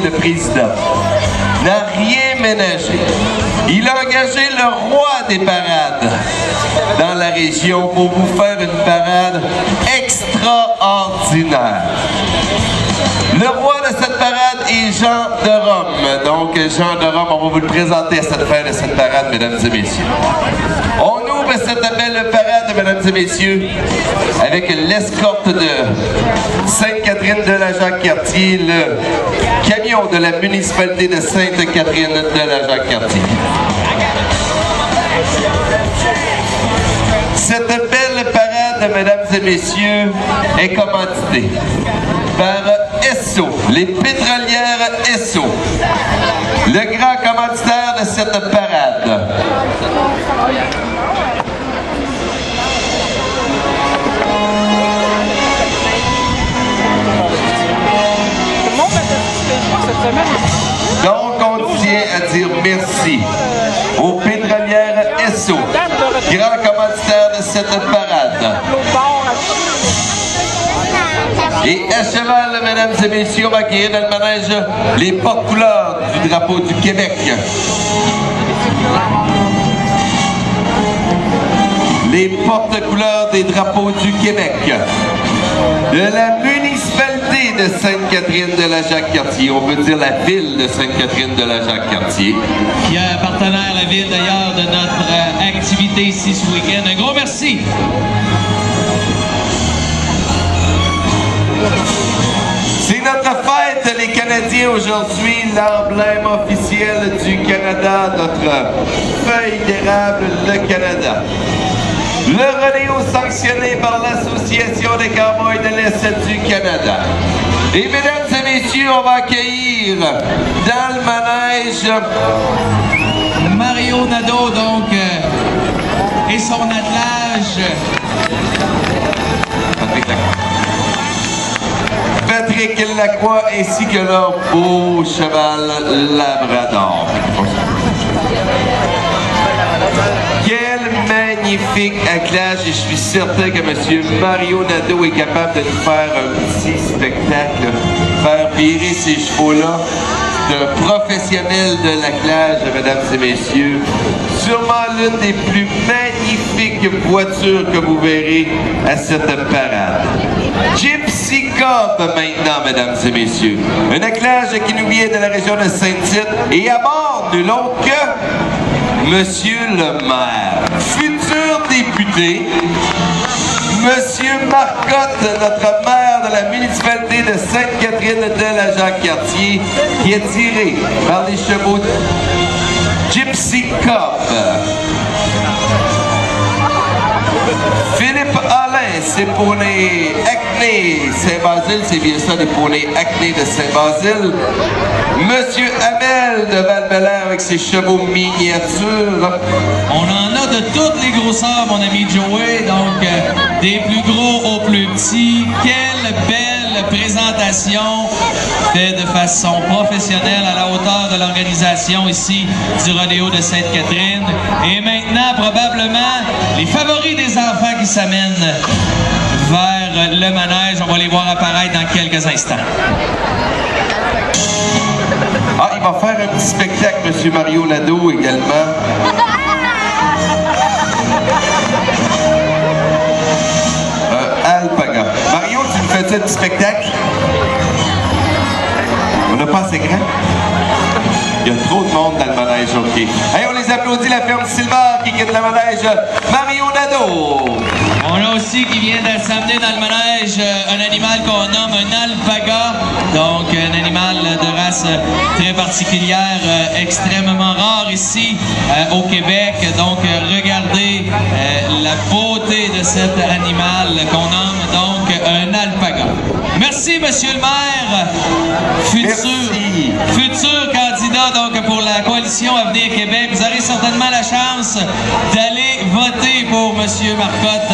de président, n'a rien ménagé. Il a engagé le roi des parades dans la région pour vous faire une parade extraordinaire. Le roi de cette parade est Jean de Rome. Donc, Jean de Rome, on va vous le présenter à cette fin de cette parade, mesdames et messieurs. On ouvre cette belle parade, mesdames et messieurs, avec l'escorte de Sainte-Catherine de la Jacques-Cartier, le camion de la municipalité de Sainte-Catherine de la Jacques-Cartier. Cette belle parade, mesdames et messieurs, est commanditée par Esso, les pétrolières Esso, le grand commanditaire de cette parade. Donc, on tient à dire merci aux pétrolières Esso, grand commanditaire de cette parade. Et à cheval, mesdames et messieurs, on va accueillir dans le manège les porte-couleurs du drapeau du Québec. Les porte-couleurs des drapeaux du Québec. De la municipalité de Sainte-Catherine de la Jacques-Cartier. On peut dire la ville de Sainte-Catherine de la Jacques-Cartier. Qui est partenaire, la ville d'ailleurs, de notre activité ici ce week-end. Un gros merci! C'est notre fête, les Canadiens, aujourd'hui, l'emblème officiel du Canada, notre feuille d'érable, le Canada. Le rodéo sanctionné par l'Association des Cowboys de l'Est du Canada. Et mesdames et messieurs, on va accueillir dans le manège Mario Nadeau, donc, et son attelage. Patrick Lacroix ainsi que leur beau cheval Labrador. Quel magnifique attelage et je suis certain que M. Mario Nadeau est capable de nous faire un petit spectacle, faire virer ces chevaux-là. C'est un professionnel de l'attelage, mesdames et messieurs. Sûrement l'une des plus magnifiques voitures que vous verrez à cette parade. Gypsy Cob maintenant, mesdames et messieurs. Un attelage qui nous vient de la région de Saint-Tite et à bord nul autre que Monsieur le maire, futur député, Monsieur Marcotte, notre maire de la municipalité de Sainte-Catherine de la Jacques-Cartier, qui est tiré par les chevaux Gypsy Cob. Philippe Alain, c'est pour les Acné Saint-Basile, c'est bien ça, les poneys Acné de Saint-Basile. Monsieur Hamel de Val-Bélair avec ses chevaux miniatures. On en a de toutes les grosseurs, mon ami Joey, donc des plus gros aux plus petits. Quelle belle présentation faite de façon professionnelle à la hauteur de l'organisation ici du rodéo de Sainte-Catherine. Et maintenant, probablement, les favoris des enfants qui s'amènent vers le manège. On va les voir apparaître dans quelques instants. Ah, il va faire un petit spectacle, M. Mario Nadeau, également. Alpaga. Mario, tu nous fais-tu un petit spectacle? On n'a pas assez grand? Il y a trop de monde dans le manège, OK. Hey, on les applaudit, la ferme Silver qui quitte le manège, Mario Nadeau. On a aussi qui vient de s'amener dans le manège un animal qu'on nomme un alpaga, donc un animal de race très particulière, extrêmement rare ici au Québec. Donc regardez la beauté de cet animal qu'on nomme donc un alpaga. Merci, Monsieur le maire, futur candidat donc pour la coalition Avenir Québec. Vous aurez certainement la chance d'aller voter pour Monsieur Marcotte